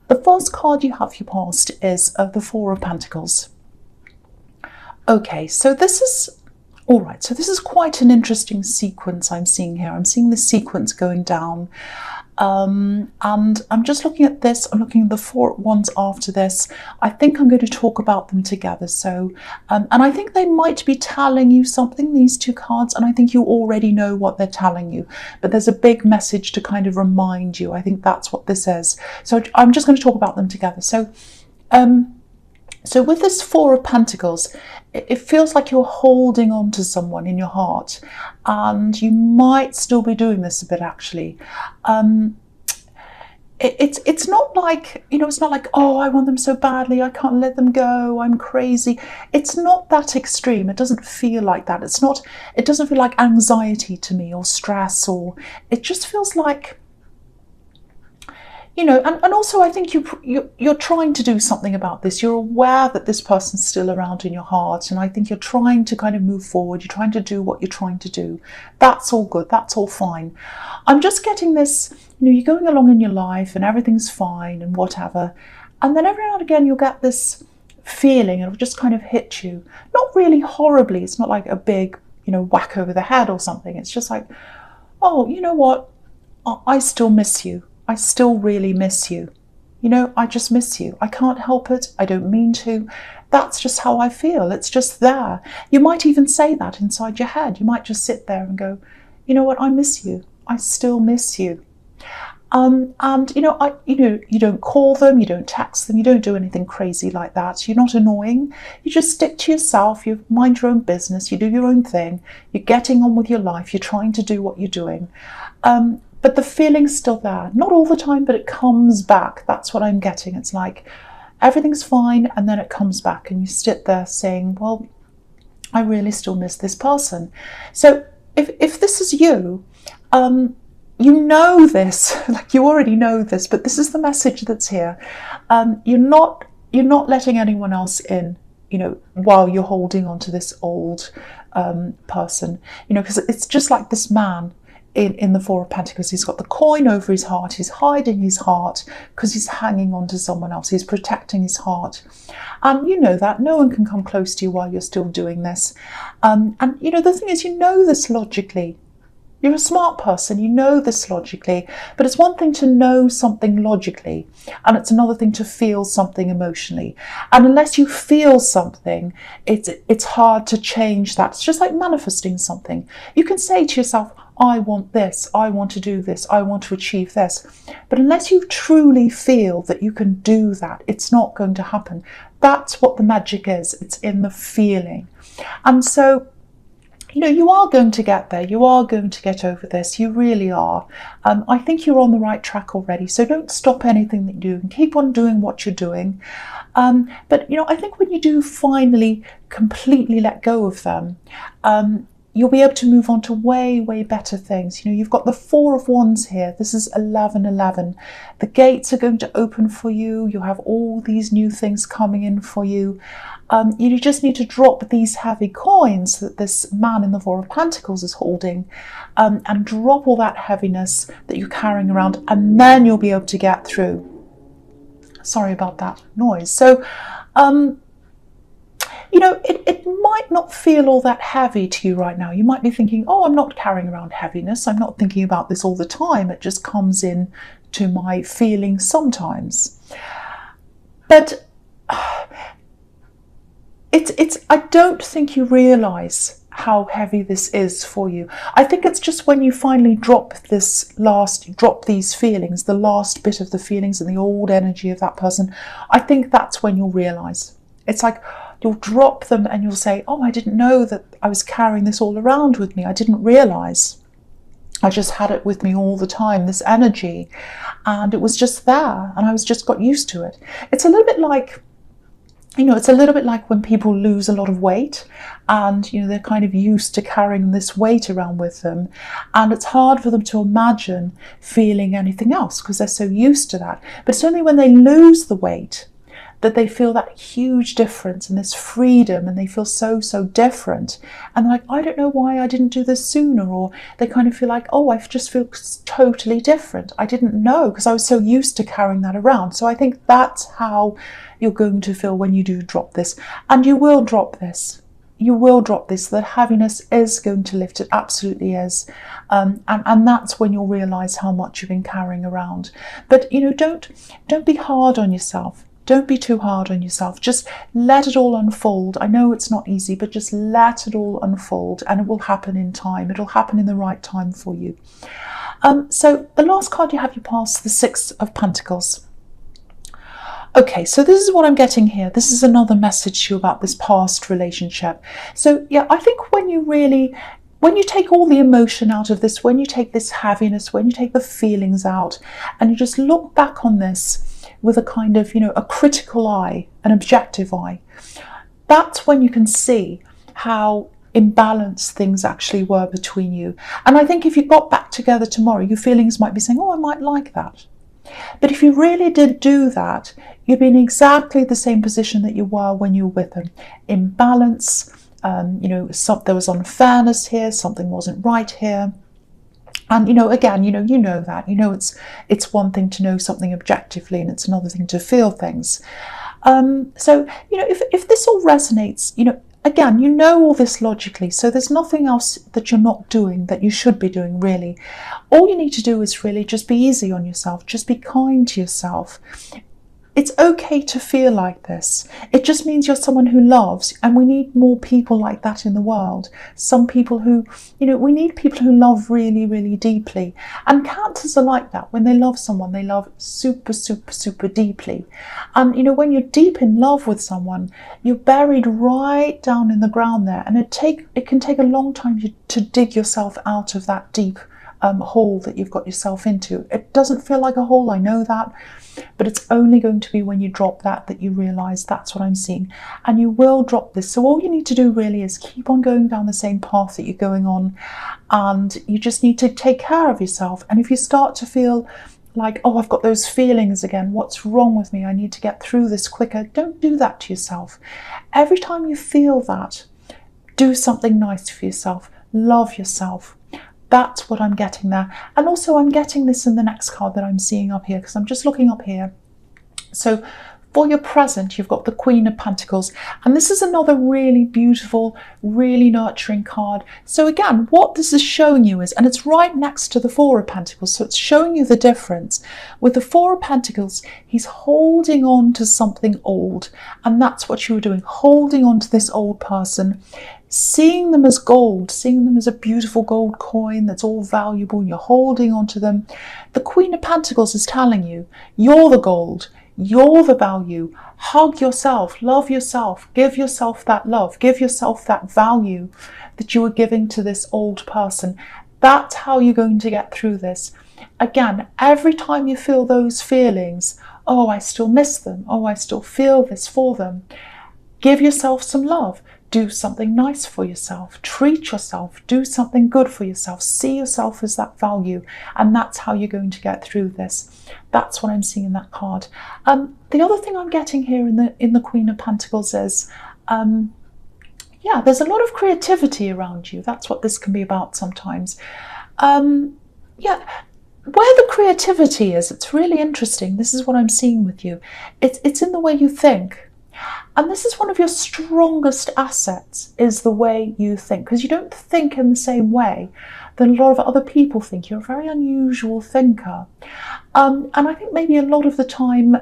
The first card you have for your past is the Four of Pentacles. Okay, so this is all right. So this is quite an interesting sequence I'm seeing here. I'm seeing the sequence going down. And I'm just looking at this. I'm looking at the four ones after this. I think I'm going to talk about them together. So, and I think they might be telling you something, these two cards, and I think you already know what they're telling you. But there's a big message to kind of remind you. I think that's what this is. So I'm just going to talk about them together. So, so with this Four of Pentacles, it feels like you're holding on to someone in your heart, and you might still be doing this a bit actually. It's not like, you know, it's not like, oh, I want them so badly, I can't let them go, I'm crazy. It's not that extreme. It doesn't feel like that. It doesn't feel like anxiety to me or stress, or it just feels like, you know, and also I think you're trying to do something about this. You're aware that this person's still around in your heart, and I think you're trying to kind of move forward. You're trying to do what you're trying to do. That's all good. That's all fine. I'm just getting this, you know, you're going along in your life and everything's fine and whatever. And then every now and again you'll get this feeling, it'll just kind of hit you. Not really horribly. It's not like a big, you know, whack over the head or something. It's just like, oh, you know what? I still miss you. I still really miss you. You know, I just miss you. I can't help it. I don't mean to. That's just how I feel. It's just there. You might even say that inside your head. You might just sit there and go, you know what? I miss you. I still miss you. And you know, you don't call them, you don't text them, you don't do anything crazy like that. You're not annoying. You just stick to yourself. You mind your own business. You do your own thing. You're getting on with your life. You're trying to do what you're doing. But the feeling's still there. Not all the time, but it comes back. That's what I'm getting. It's like everything's fine, and then it comes back, and you sit there saying, well, I really still miss this person. So if this is you, you know this, like you already know this, but this is the message that's here. You're not letting anyone else in, you know, while you're holding on to this old person, you know, because it's just like this man in the Four of Pentacles. He's got the coin over his heart. He's hiding his heart because he's hanging on to someone else. He's protecting his heart. And you know that. No one can come close to you while you're still doing this. And you know, the thing is, you know this logically. You're a smart person, you know this logically, but it's one thing to know something logically, and it's another thing to feel something emotionally. And unless you feel something, it's hard to change that. It's just like manifesting something. You can say to yourself, I want this, I want to do this, I want to achieve this. But unless you truly feel that you can do that, it's not going to happen. That's what the magic is. It's in the feeling. And so, you know, you are going to get there. You are going to get over this. You really are. I think you're on the right track already. So don't stop anything that you do and keep on doing what you're doing. But, you know, I think when you do finally completely let go of them, you'll be able to move on to way, way better things. You know, you've got the Four of Wands here. This is 1111. The gates are going to open for you. You have all these new things coming in for you. You just need to drop these heavy coins that this man in the Four of Pentacles is holding, and drop all that heaviness that you're carrying around, and then you'll be able to get through. Sorry about that noise. So, you know, it might not feel all that heavy to you right now. You might be thinking, oh, I'm not carrying around heaviness. I'm not thinking about this all the time. It just comes in to my feelings sometimes. But I don't think you realise how heavy this is for you. I think it's just when you finally drop these feelings, the last bit of the feelings and the old energy of that person, I think that's when you'll realise. It's like you'll drop them and you'll say, oh, I didn't know that I was carrying this all around with me. I didn't realise. I just had it with me all the time, this energy, and it was just there, and I just got used to it. It's a little bit like, you know, it's a little bit like when people lose a lot of weight, and, you know, they're kind of used to carrying this weight around with them, and it's hard for them to imagine feeling anything else because they're so used to that. But it's only when they lose the weight that they feel that huge difference and this freedom, and they feel so, so different. And they're like, I don't know why I didn't do this sooner. Or they kind of feel like, oh, I just feel totally different. I didn't know because I was so used to carrying that around. So I think that's how you're going to feel when you do drop this. And you will drop this. You will drop this. The heaviness is going to lift. It absolutely is. And that's when you'll realise how much you've been carrying around. But, you know, don't be hard on yourself. Don't be too hard on yourself. Just let it all unfold. I know it's not easy, but just let it all unfold, and it will happen in time. It'll happen in the right time for you. So the last card you have, you pass the Six of Pentacles. Okay, so this is what I'm getting here. This is another message to you about this past relationship. So yeah, I think when you take all the emotion out of this, when you take this heaviness, when you take the feelings out, and you just look back on this with a kind of, you know, a critical eye, an objective eye, that's when you can see how imbalanced things actually were between you. And I think if you got back together tomorrow, your feelings might be saying, oh, I might like that. But if you really did do that, you'd be in exactly the same position that you were when you were with them. Imbalance, you know, there was unfairness here, something wasn't right here. And, you know, again, you know that, it's one thing to know something objectively, and it's another thing to feel things. So, you know, if this all resonates, you know, again, you know all this logically, so there's nothing else that you're not doing that you should be doing, really. All you need to do is really just be easy on yourself, just be kind to yourself. It's okay to feel like this. It just means you're someone who loves, and we need more people like that in the world. Some people who, you know, we need people who love really, really deeply. And Cancers are like that. When they love someone, they love super, super, super deeply. And, you know, when you're deep in love with someone, you're buried right down in the ground there. And it can take a long time to dig yourself out of that deep hole that you've got yourself into. It doesn't feel like a hole, I know that, but it's only going to be when you drop that you realise that's what I'm seeing. And you will drop this. So all you need to do really is keep on going down the same path that you're going on, and you just need to take care of yourself. And if you start to feel like, oh, I've got those feelings again, what's wrong with me, I need to get through this quicker, don't do that to yourself. Every time you feel that, do something nice for yourself, love yourself. That's what I'm getting there. And also I'm getting this in the next card that I'm seeing up here, because I'm just looking up here. So for your present, you've got the Queen of Pentacles. And this is another really beautiful, really nurturing card. So again, what this is showing you is, and it's right next to the Four of Pentacles, so it's showing you the difference. With the Four of Pentacles, he's holding on to something old. And that's what you were doing, holding on to this old person, seeing them as gold, seeing them as a beautiful gold coin that's all valuable, and you're holding on to them. The Queen of Pentacles is telling you, you're the gold, you're the value. Hug yourself, love yourself, give yourself that love, give yourself that value that you were giving to this old person. That's how you're going to get through this. Again, every time you feel those feelings, oh, I still miss them, oh, I still feel this for them, give yourself some love. Do something nice for yourself, treat yourself, do something good for yourself, see yourself as that value, and that's how you're going to get through this. That's what I'm seeing in that card. The other thing I'm getting here in the Queen of Pentacles is, yeah, there's a lot of creativity around you. That's what this can be about sometimes. Yeah, where the creativity is, it's really interesting. This is what I'm seeing with you. It's in the way you think. And this is one of your strongest assets, is the way you think, because you don't think in the same way that a lot of other people think. You're a very unusual thinker. And I think maybe a lot of the time,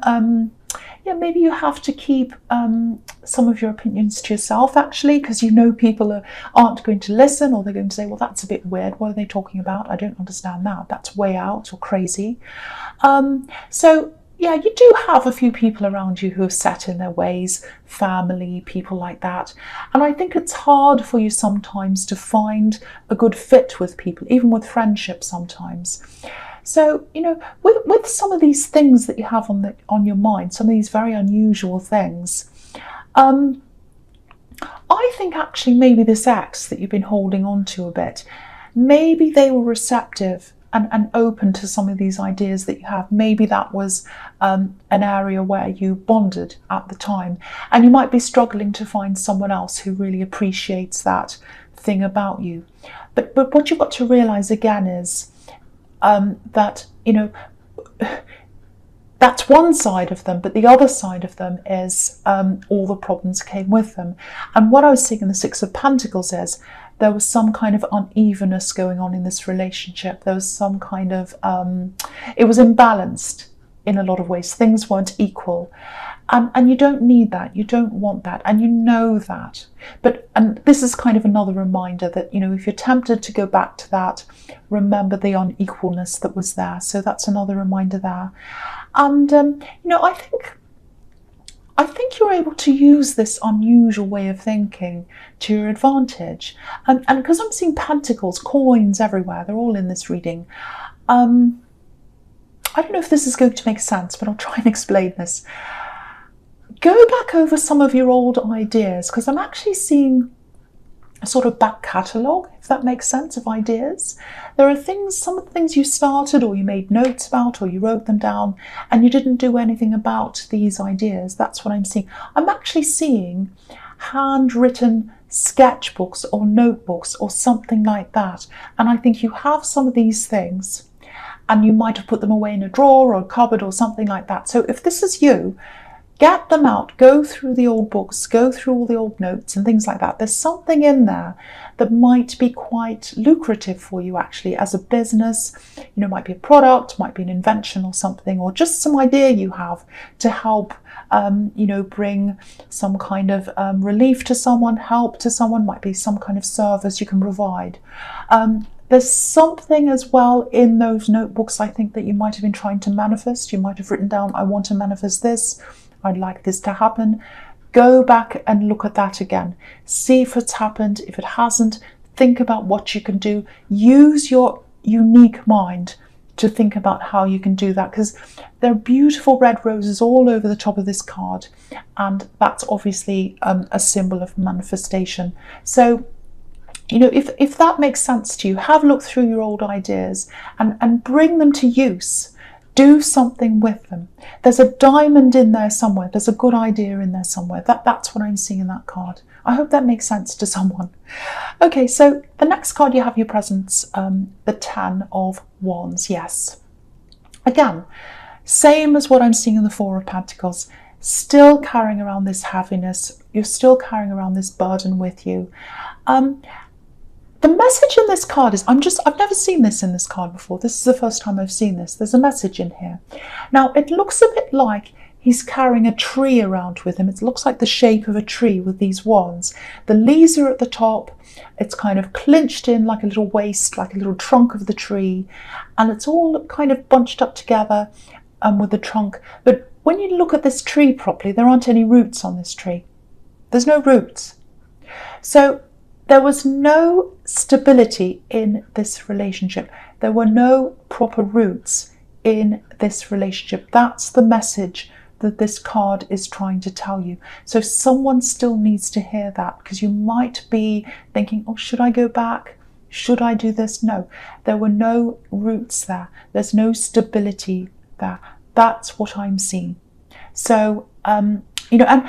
yeah, maybe you have to keep some of your opinions to yourself, actually, because you know people aren't going to listen, or they're going to say, well, that's a bit weird. What are they talking about? I don't understand that. That's way out or crazy. So yeah, you do have a few people around you who are set in their ways, family, people like that. And I think it's hard for you sometimes to find a good fit with people, even with friendships sometimes. So, you know, with some of these things that you have on your mind, some of these very unusual things, I think actually maybe this ex that you've been holding on to a bit, maybe they were receptive and open to some of these ideas that you have. Maybe that was an area where you bonded at the time, and you might be struggling to find someone else who really appreciates that thing about you. But what you've got to realize again is that, you know, that's one side of them, but the other side of them is all the problems came with them. And what I was seeing in the Six of Pentacles is there was some kind of unevenness going on in this relationship. There was some kind of, it was imbalanced in a lot of ways. Things weren't equal. And you don't need that. You don't want that. And you know that. And this is kind of another reminder that, you know, if you're tempted to go back to that, remember the unequalness that was there. So that's another reminder there. And, you know, I think you're able to use this unusual way of thinking to your advantage. And because I'm seeing pentacles, coins everywhere, they're all in this reading. I don't know if this is going to make sense, but I'll try and explain this. Go back over some of your old ideas, because I'm actually seeing a sort of back catalogue, if that makes sense, of ideas. There are things, some of the things you started or you made notes about or you wrote them down and you didn't do anything about these ideas. That's what I'm seeing. I'm actually seeing handwritten sketchbooks or notebooks or something like that. And I think you have some of these things and you might have put them away in a drawer or a cupboard or something like that. So if this is you, get them out, go through the old books, go through all the old notes and things like that. There's something in there that might be quite lucrative for you actually as a business. You know, it might be a product, might be an invention or something, or just some idea you have to help, you know, bring some kind of relief to someone, help to someone, might be some kind of service you can provide. There's something as well in those notebooks, I think, that you might have been trying to manifest. You might have written down, I want to manifest this. I'd like this to happen. Go back and look at that again. See if it's happened. If it hasn't, think about what you can do. Use your unique mind to think about how you can do that, because there are beautiful red roses all over the top of this card, and that's obviously a symbol of manifestation. So, you know, if that makes sense to you, have a look through your old ideas and bring them to use. Do something with them. There's a diamond in there somewhere. There's a good idea in there somewhere. That's what I'm seeing in that card. I hope that makes sense to someone. Okay, so the next card you have your presence, the Ten of Wands. Yes. Again, same as what I'm seeing in the Four of Pentacles. Still carrying around this heaviness. You're still carrying around this burden with you. The message in this card is, I've never seen this in this card before. This is the first time I've seen this. There's a message in here. Now, it looks a bit like he's carrying a tree around with him. It looks like the shape of a tree with these wands. The leaves are at the top. It's kind of clinched in like a little waist, like a little trunk of the tree. And it's all kind of bunched up together with the trunk. But when you look at this tree properly, there aren't any roots on this tree. There's no roots. So there was no stability in this relationship. There were no proper roots in this relationship. That's the message that this card is trying to tell you. So someone still needs to hear that, because you might be thinking, oh, should I go back? Should I do this? No, there were no roots there. There's no stability there. That's what I'm seeing. So, you know, and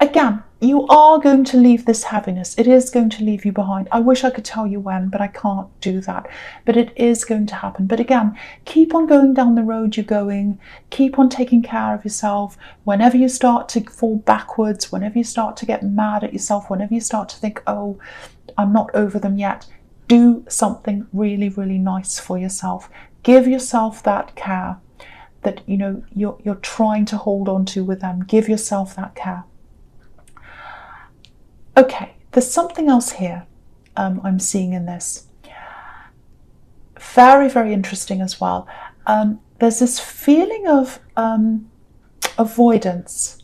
again, you are going to leave this heaviness. It is going to leave you behind. I wish I could tell you when, but I can't do that. But it is going to happen. But again, keep on going down the road you're going. Keep on taking care of yourself. Whenever you start to fall backwards, whenever you start to get mad at yourself, whenever you start to think, oh, I'm not over them yet, do something really, really nice for yourself. Give yourself that care that, you know, you're trying to hold on to with them. Give yourself that care. Okay, there's something else here I'm seeing in this. Very, very interesting as well. There's this feeling of avoidance.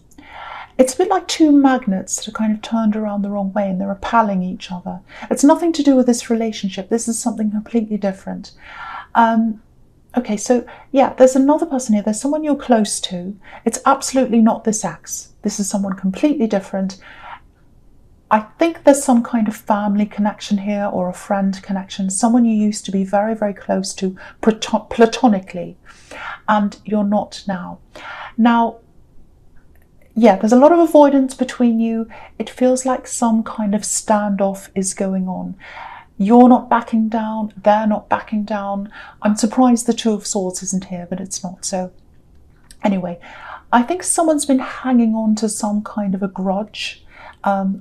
It's a bit like two magnets that are kind of turned around the wrong way and they're repelling each other. It's nothing to do with this relationship. This is something completely different. Okay, so yeah, there's another person here. There's someone you're close to. It's absolutely not this ex. This is someone completely different. I think there's some kind of family connection here, or a friend connection, someone you used to be very, very close to platonically, and you're not now. Now, yeah, there's a lot of avoidance between you. It feels like some kind of standoff is going on. You're not backing down, they're not backing down. I'm surprised the Two of Swords isn't here, but it's not. So anyway, I think someone's been hanging on to some kind of a grudge,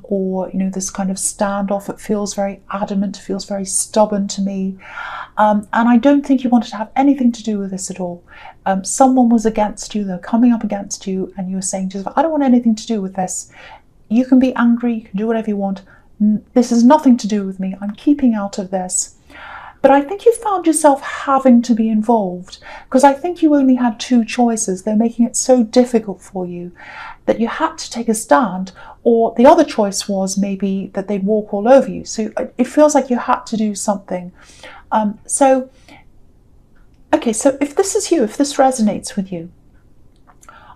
or, this kind of standoff. It feels very adamant, feels very stubborn to me. And I don't think you wanted to have anything to do with this at all. Someone was against you, they're coming up against you, and you were saying to yourself, I don't want anything to do with this. You can be angry, you can do whatever you want. This has nothing to do with me. I'm keeping out of this. But I think you found yourself having to be involved, because I think you only had two choices. They're making it so difficult for you that you had to take a stand, or the other choice was maybe that they'd walk all over you. So it feels like you had to do something. Okay, so if this is you, if this resonates with you,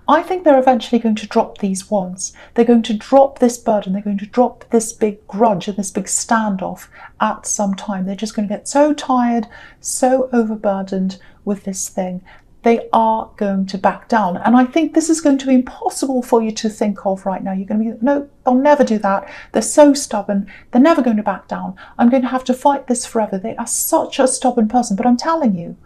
I think they're eventually going to drop these wands. They're going to drop this burden. They're going to drop this big grudge and this big standoff at some time. They're just going to get so tired, so overburdened with this thing. They are going to back down. And I think this is going to be impossible for you to think of right now. You're going to be, no, they'll never do that. They're so stubborn. They're never going to back down. I'm going to have to fight this forever. They are such a stubborn person. But I'm telling you,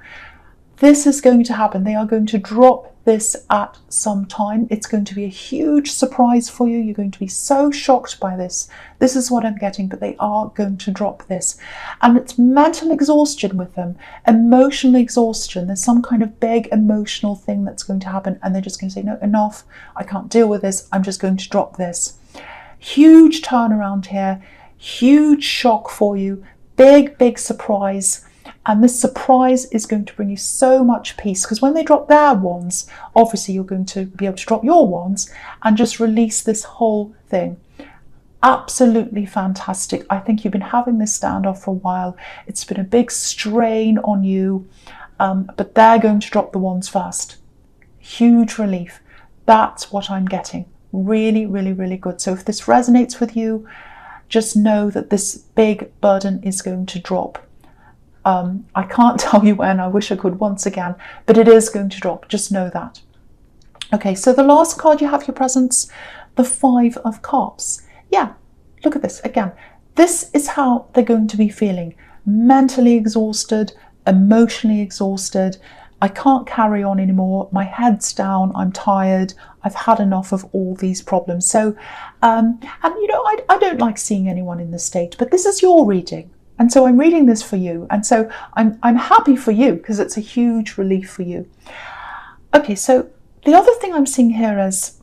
this is going to happen. They are going to drop this at some time. It's going to be a huge surprise for you. You're going to be so shocked by this. This is what I'm getting, but they are going to drop this. And it's mental exhaustion with them, emotional exhaustion. There's some kind of big emotional thing that's going to happen, and they're just going to say, no, enough. I can't deal with this. I'm just going to drop this. Huge turnaround here, huge shock for you, big, big surprise. And this surprise is going to bring you so much peace, because when they drop their wands, obviously you're going to be able to drop your wands and just release this whole thing. Absolutely fantastic. I think you've been having this standoff for a while. It's been a big strain on you, but they're going to drop the wands first. Huge relief. That's what I'm getting. Really, really, really good. So if this resonates with you, just know that this big burden is going to drop. I can't tell you when, I wish I could once again, but it is going to drop, just know that. Okay, so the last card you have your presence, the Five of Cups. Yeah, look at this again. This is how they're going to be feeling. Mentally exhausted, emotionally exhausted. I can't carry on anymore. My head's down, I'm tired. I've had enough of all these problems. So, and I don't like seeing anyone in this state, but this is your reading. And so I'm reading this for you. And so I'm happy for you, because it's a huge relief for you. Okay, so the other thing I'm seeing here is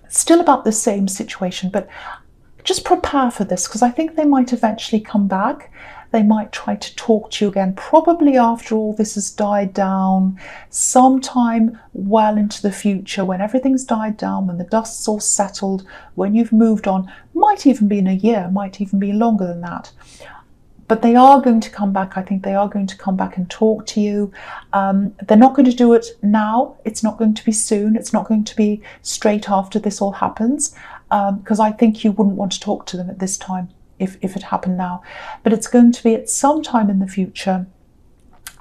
still about the same situation, but just prepare for this, because I think they might eventually come back. They might try to talk to you again, probably after all this has died down, sometime well into the future, when everything's died down, when the dust's all settled, when you've moved on. Might even be in a year, might even be longer than that. But they are going to come back. I think they are going to come back and talk to you. They're not going to do it now. It's not going to be soon. It's not going to be straight after this all happens, because I think you wouldn't want to talk to them at this time if it happened now. But it's going to be at some time in the future.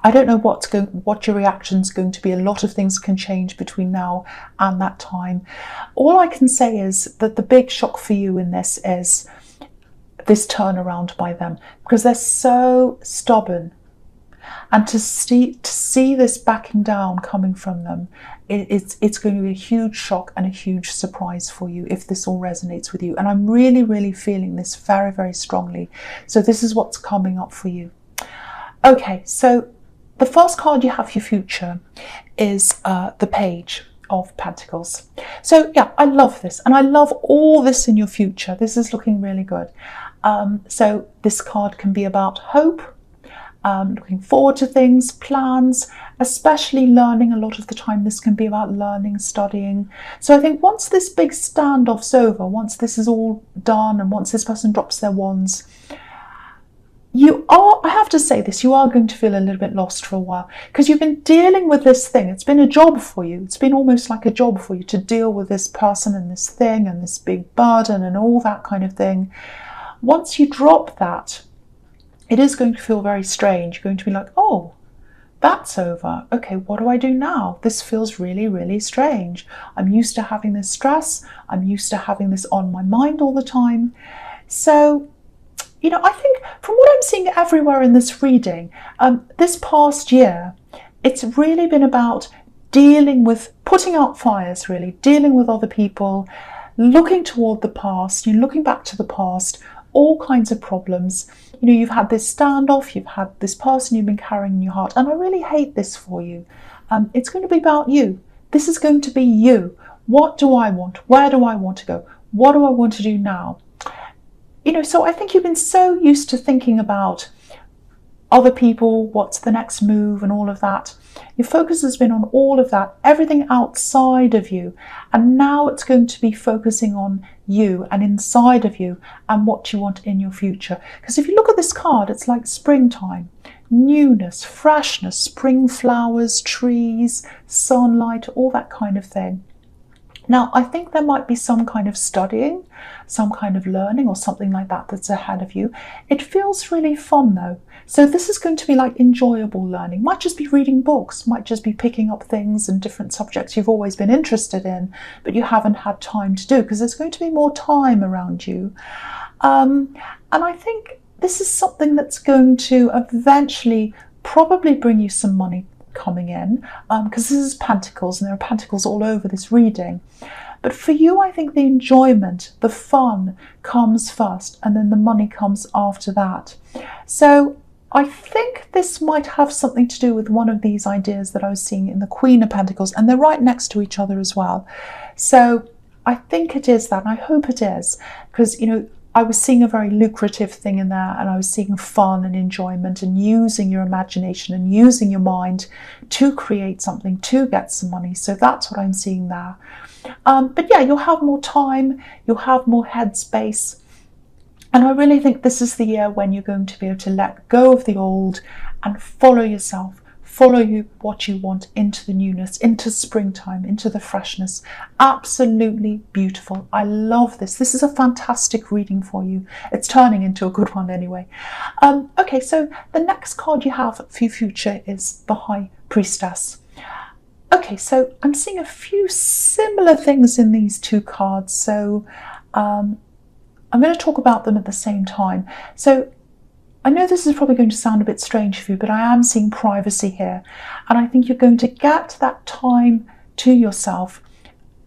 I don't know what your reaction's going to be. A lot of things can change between now and that time. All I can say is that the big shock for you in this is this turnaround by them, because they're so stubborn, and to see this backing down coming from them, it's going to be a huge shock and a huge surprise for you if this all resonates with you. And I'm really, really feeling this very, very strongly. So this is what's coming up for you. Okay, so the first card you have for your future is the Page of Pentacles. So yeah, I love this, and I love all this in your future. This is looking really good. So this card can be about hope, looking forward to things, plans, especially learning. A lot of the time this can be about learning, studying. So I think once this big standoff's over, once this is all done, and once this person drops their wands, I have to say this, you are going to feel a little bit lost for a while because you've been dealing with this thing. It's been a job for you. It's been almost like a job for you to deal with this person and this thing and this big burden and all that kind of thing. Once you drop that, it is going to feel very strange. You're going to be like, oh, that's over. Okay, what do I do now? This feels really, really strange. I'm used to having this stress. I'm used to having this on my mind all the time. So, I think from what I'm seeing everywhere in this reading, this past year, it's really been about dealing with, putting out fires, really, dealing with other people, looking toward the past, looking back to the past, all kinds of problems. You've had this standoff, you've had this person you've been carrying in your heart, and I really hate this for you. It's going to be about you. This is going to be you. What do I want? Where do I want to go? What do I want to do now? So I think you've been so used to thinking about other people, what's the next move and all of that. Your focus has been on all of that, everything outside of you. And now it's going to be focusing on you and inside of you and what you want in your future. Because if you look at this card, it's like springtime, newness, freshness, spring flowers, trees, sunlight, all that kind of thing. Now, I think there might be some kind of studying, some kind of learning or something like that that's ahead of you. It feels really fun though. So this is going to be like enjoyable learning. Might just be reading books, might just be picking up things and different subjects you've always been interested in, but you haven't had time to do because there's going to be more time around you. And I think this is something that's going to eventually probably bring you some money coming in, because this is Pentacles and there are Pentacles all over this reading. But for you, I think the enjoyment, the fun comes first and then the money comes after that. So I think this might have something to do with one of these ideas that I was seeing in the Queen of Pentacles, and they're right next to each other as well. So I think it is that, and I hope it is, because I was seeing a very lucrative thing in there, and I was seeing fun and enjoyment and using your imagination and using your mind to create something, to get some money. So that's what I'm seeing there. But yeah, you'll have more time, you'll have more headspace. And I really think this is the year when you're going to be able to let go of the old and follow yourself, follow what you want into the newness, into springtime, into the freshness. Absolutely beautiful. I love this. This is a fantastic reading for you. It's turning into a good one anyway. Okay, so the next card you have for your future is the High Priestess. Okay, so I'm seeing a few similar things in these two cards. So I'm going to talk about them at the same time. So I know this is probably going to sound a bit strange for you, but I am seeing privacy here. And I think you're going to get that time to yourself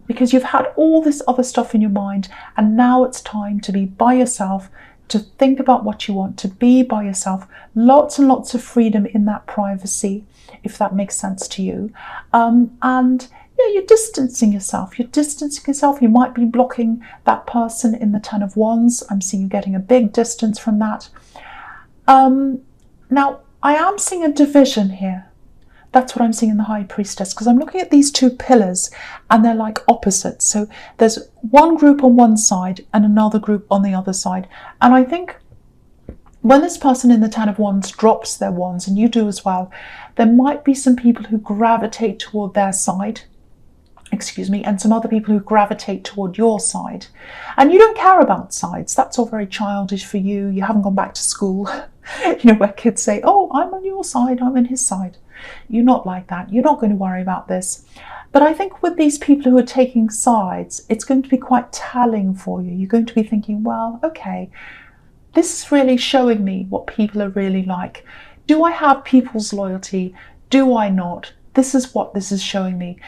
because you've had all this other stuff in your mind, and now it's time to be by yourself, to think about what you want, to be by yourself. Lots and lots of freedom in that privacy, if that makes sense to you. And yeah, you're distancing yourself. You might be blocking that person in the Ten of Wands. I'm seeing you getting a big distance from that. Now, I am seeing a division here. That's what I'm seeing in the High Priestess, because I'm looking at these two pillars and they're like opposites. So there's one group on one side and another group on the other side. And I think when this person in the Ten of Wands drops their wands, and you do as well, there might be some people who gravitate toward their side, and some other people who gravitate toward your side. And you don't care about sides. That's all very childish for you. You haven't gone back to school, where kids say, oh, I'm on your side, I'm on his side. You're not like that. You're not going to worry about this. But I think with these people who are taking sides, it's going to be quite telling for you. You're going to be thinking, well, okay, this is really showing me what people are really like. Do I have people's loyalty? Do I not? This is what this is showing me.